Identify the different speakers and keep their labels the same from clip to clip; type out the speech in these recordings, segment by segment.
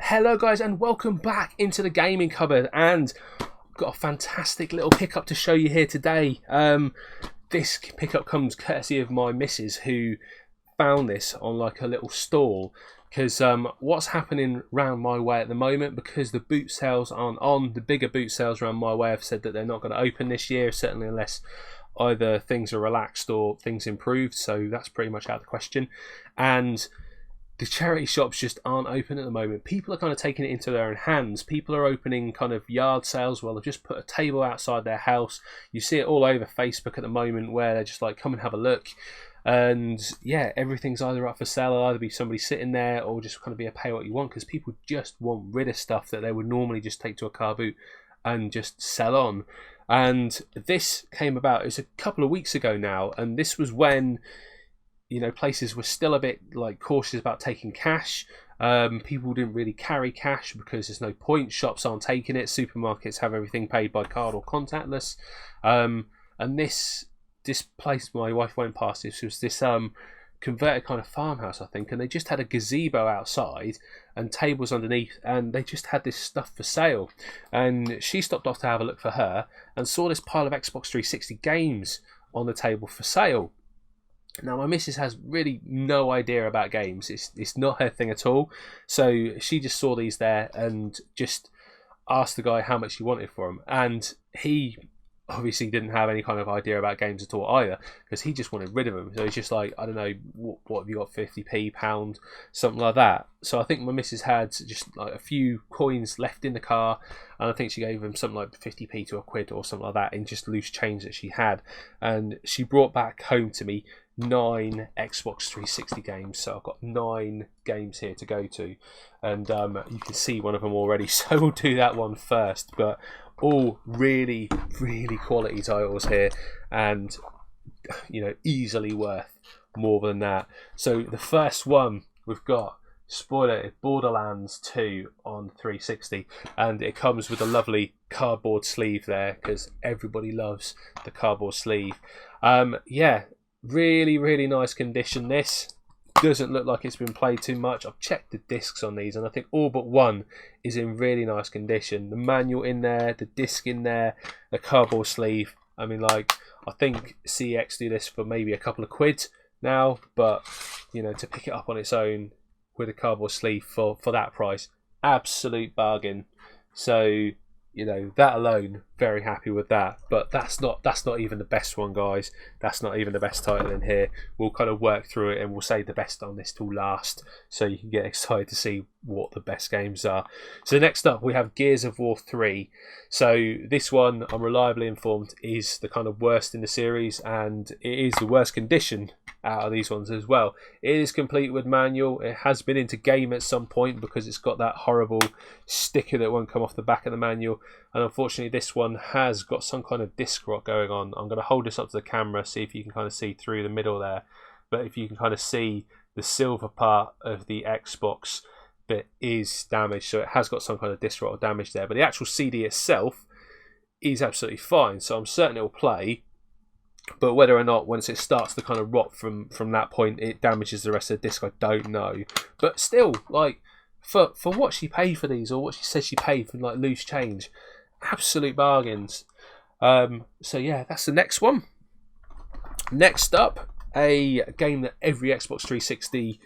Speaker 1: Hello guys and welcome back into the gaming cupboard, and I've got a fantastic little pickup to show you here today. This pickup comes courtesy of my missus, who found this on like a little stall, because what's happening round my way at the moment, because the boot sales aren't on, the bigger boot sales around my way have said that they're not going to open this year, certainly unless either things are relaxed or things improved, so that's pretty much out of the question. And the charity shops just aren't open at the moment. People are kind of taking it into their own hands. People are opening kind of yard sales. Well, they've just put a table outside their house. You see it all over Facebook at the moment, where they're just like, come and have a look. And yeah, everything's either up for sale, or either be somebody sitting there, or just kind of be a pay what you want, because people just want rid of stuff that they would normally just take to a car boot and just sell on. And this came about, it was a couple of weeks ago now, and this was when, you know, places were still a bit like cautious about taking cash. People didn't really carry cash because there's no point. Shops aren't taking it. Supermarkets have everything paid by card or contactless. And this place my wife went past, this was this converted kind of farmhouse, I think, and they just had a gazebo outside and tables underneath, and they just had this stuff for sale. And she stopped off to have a look for her and saw this pile of Xbox 360 games on the table for sale. Now, my missus has really no idea about games. It's not her thing at all. So she just saw these there and just asked the guy how much he wanted for them. And he obviously didn't have any kind of idea about games at all either, because he just wanted rid of them. So he's just like, I don't know, what have you got, 50p, pound, something like that. So I think my missus had just like a few coins left in the car, and I think she gave him something like 50p to a quid or something like that in just loose change that she had. And she brought back home to me 9 Xbox 360 games, so I've got 9 games here to go to, and you can see one of them already, so we'll do that one first. But all really quality titles here, and you know, easily worth more than that. So the first one we've got, spoiler, Borderlands 2 on 360, and it comes with a lovely cardboard sleeve there, because everybody loves the cardboard sleeve. Yeah, really nice condition. This doesn't look like it's been played too much. I've checked the discs on these, and I think all but one is in really nice condition. The manual in there, the disc in there, the cardboard sleeve. I mean, like, I think CX do this for maybe a couple of quid now, but you know, to pick it up on its own with a cardboard sleeve for that price, absolute bargain. So, you know, that alone, very happy with that. But that's not even the best one, guys. That's not even the best title in here. We'll kind of work through it, and we'll save the best on this till last, so you can get excited to see what the best games are. So next up, we have Gears of War 3. So this one, I'm reliably informed, is the kind of worst in the series, and it is the worst condition out of these ones as well. It is complete with manual. It has been into game at some point, because it's got that horrible sticker that won't come off the back of the manual, and unfortunately this one has got some kind of disc rot going on. I'm going to hold this up to the camera, see if you can kind of see through the middle there, but if you can kind of see, the silver part of the Xbox bit is damaged, so it has got some kind of disc rot or damage there, but the actual CD itself is absolutely fine, so I'm certain it will play. But whether or not, once it starts to kind of rot from that point, it damages the rest of the disc, I don't know. But still, like, for what she paid for these, or what she says she paid for, like, loose change, absolute bargains. So yeah, that's the next one. Next up, a game that every Xbox 360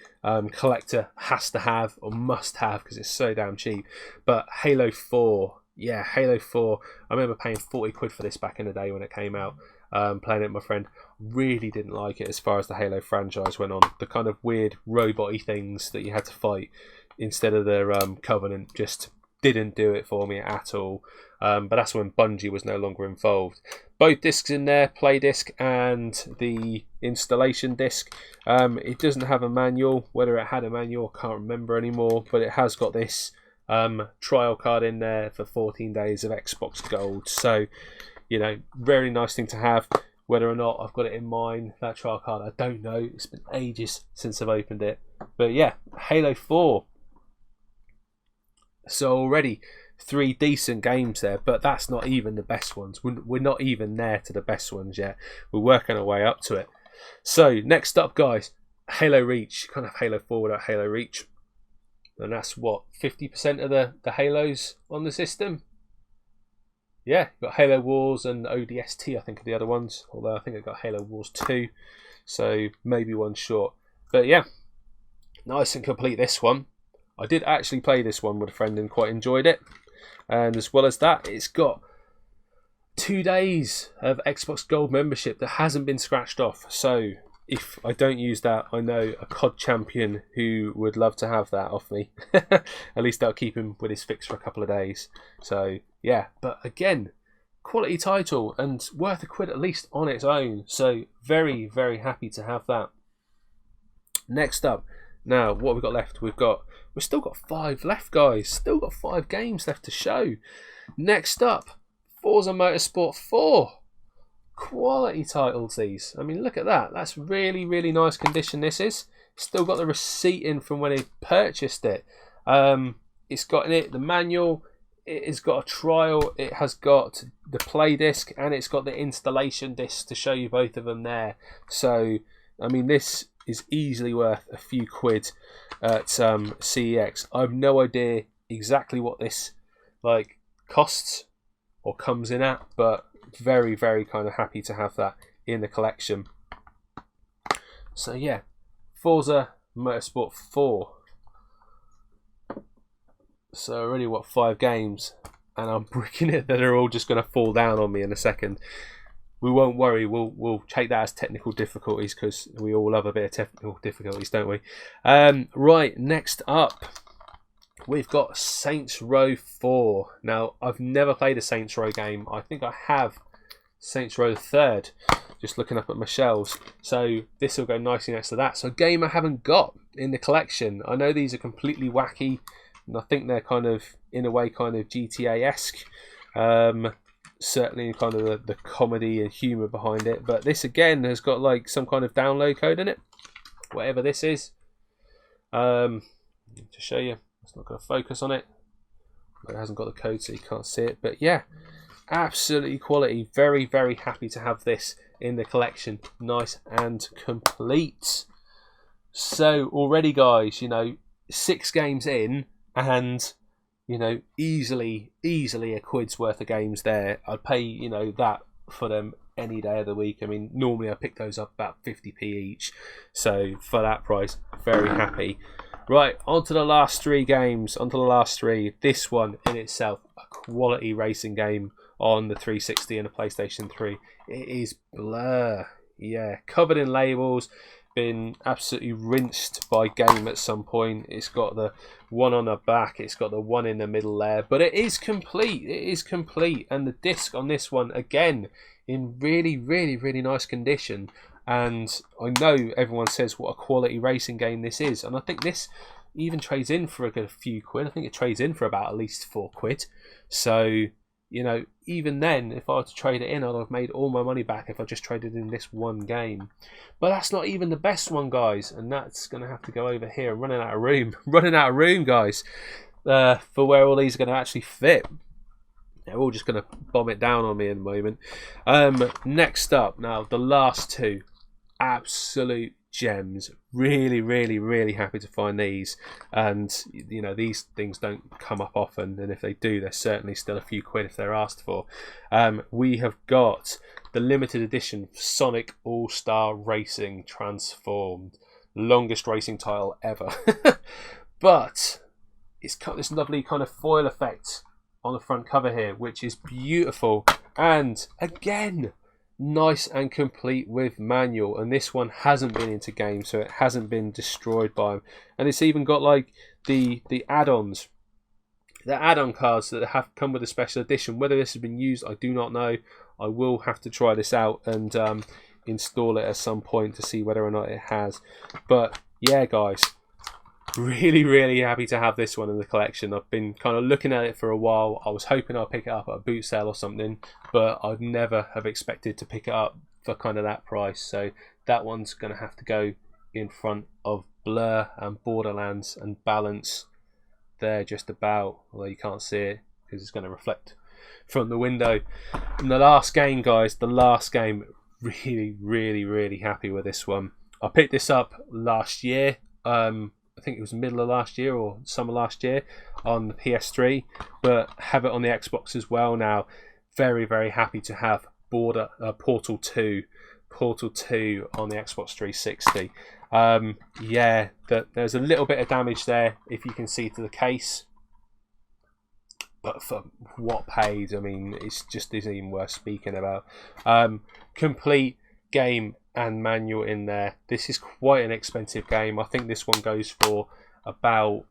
Speaker 1: collector has to have, or must have, because it's so damn cheap. But Halo 4. Yeah, Halo 4. I remember paying 40 quid for this back in the day when it came out. Playing it with my friend. Really didn't like it as far as the Halo franchise went on. The kind of weird robot-y things that you had to fight instead of the Covenant just didn't do it for me at all. But that's when Bungie was no longer involved. Both discs in there, play disc and the installation disc. It doesn't have a manual. Whether it had a manual, I can't remember anymore, but it has got this trial card in there for 14 days of Xbox Gold. So, you know, very nice thing to have. Whether or not I've got it in mine, that trial card, I don't know. It's been ages since I've opened it. But yeah, Halo 4. So already 3 decent games there, but that's not even the best ones. We're not even there to the best ones yet. We're working our way up to it. So next up, guys, Halo Reach. You can't have Halo 4 without Halo Reach. and that's what, 50% of the Halos on the system. Yeah, got Halo Wars and ODST, I think, are the other ones. Although I think I got Halo Wars 2, so maybe one short. But yeah, nice and complete this one. I did actually play this one with a friend and quite enjoyed it. And as well as that, it's got 2 days of Xbox Gold membership that hasn't been scratched off. So if I don't use that, I know a COD champion who would love to have that off me. At least that'll keep him with his fix for a couple of days. So yeah, but again, quality title and worth £1 at least on its own. So very, very happy to have that. Next up, now what we've got left, we've still got 5 left, guys. Still got 5 games left to show. Next up, Forza Motorsport 4. Quality titles, these. I mean, look at that. That's really, really nice condition this is. Still got the receipt in from when I purchased it. It's got in it the manual. It has got a trial. It has got the play disc, and it's got the installation disc to show you both of them there. So, I mean, this is easily worth a few quid at CEX. I have no idea exactly what this costs or comes in at, but very, very kind of happy to have that in the collection. So yeah, Forza Motorsport 4. So already what, 5 games, and I'm bricking it that they're all just going to fall down on me in a second. We won't worry, we'll take that as technical difficulties, because we all love a bit of technical difficulties, don't we? Right, next up, we've got Saints Row 4. Now, I've never played a Saints Row game. I think I have Saints Row 3rd, just looking up at my shelves. So this will go nicely next to that. So a game I haven't got in the collection. I know these are completely wacky, and I think they're kind of, in a way, kind of GTA-esque. Certainly kind of the comedy and humour behind it. But this, again, has got some kind of download code in it. Whatever this is. To show you. It's not going to focus on it. It hasn't got the code, so you can't see it. But yeah, absolutely quality. Very, very happy to have this in the collection. Nice and complete. So already, guys, 6 games in, and easily a quid's worth of games there. I'd pay that for them any day of the week. I mean, normally I pick those up about 50p each. So for that price, very happy. Right, on to the last 3 games. On to the last 3. This one in itself, a quality racing game on the 360 and the PlayStation 3. It is Blur. Yeah, covered in labels, been absolutely rinsed by Game at some point. It's got the one on the back, it's got the one in the middle there, but it is complete. It is complete, and the disc on this one, again, in really, really, really nice condition. And I know everyone says what a quality racing game this is, and I think this even trades in for a good few quid. I think it trades in for about at least 4 quid. So, even then, if I were to trade it in, I'd have made all my money back if I just traded in this one game. But that's not even the best one, guys, and that's going to have to go over here. I'm running out of room. Running out of room, guys, for where all these are going to actually fit. They're all just going to bomb it down on me in a moment. Next up, now, the last 2. Absolute gems. Really, really, really happy to find these. And, these things don't come up often. And if they do, they're certainly still a few quid if they're asked for. We have got the limited edition Sonic All-Star Racing Transformed. Longest racing title ever. But it's got this lovely kind of foil effect on the front cover here, which is beautiful. And, again, nice and complete with manual, and this one hasn't been into game, so it hasn't been destroyed by them. And it's even got the add-ons, the add-on cards that have come with a special edition. Whether this has been used, I do not know. I will have to try this out and install it at some point to see whether or not it has. But yeah, guys, really, really happy to have this one in the collection. I've been kind of looking at it for a while. I was hoping I'd pick it up at a boot sale or something, but I'd never have expected to pick it up for kind of that price. So that one's going to have to go in front of Blur and Borderlands and Balance there just about, although you can't see it because it's going to reflect from the window. And the last game, guys, the last game, really, really, really happy with this one. I picked this up last year. I think it was middle of last year or summer last year on the PS3, but have it on the Xbox as well now. Very, very happy to have Portal 2 on the Xbox 360. Yeah, there's a little bit of damage there, if you can see, to the case. But for what paid, I mean, it's just isn't even worth speaking about. Complete game and manual in there. This is quite an expensive game. I think this one goes for about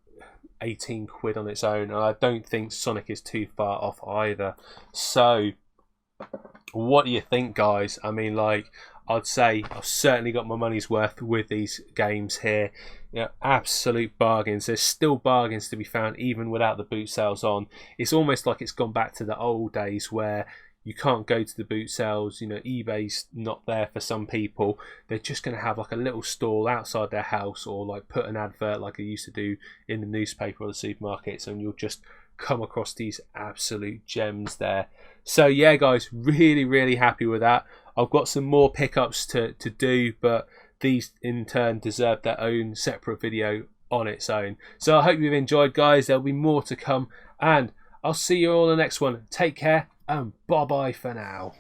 Speaker 1: 18 quid on its own, and I don't think Sonic is too far off either. So what do you think, guys? I mean, like, I'd say I've certainly got my money's worth with these games here. You know, absolute bargains. There's still bargains to be found even without the boot sales on. It's almost like it's gone back to the old days where you can't go to the boot sales. You know, eBay's not there for some people. They're just going to have like a little stall outside their house, or like put an advert like they used to do in the newspaper or the supermarkets, and you'll just come across these absolute gems there. So yeah, guys, really, really happy with that. I've got some more pickups to do, but these in turn deserve their own separate video on its own. So I hope you've enjoyed, guys. There'll be more to come, and I'll see you all in the next one. Take care, and bye bye for now.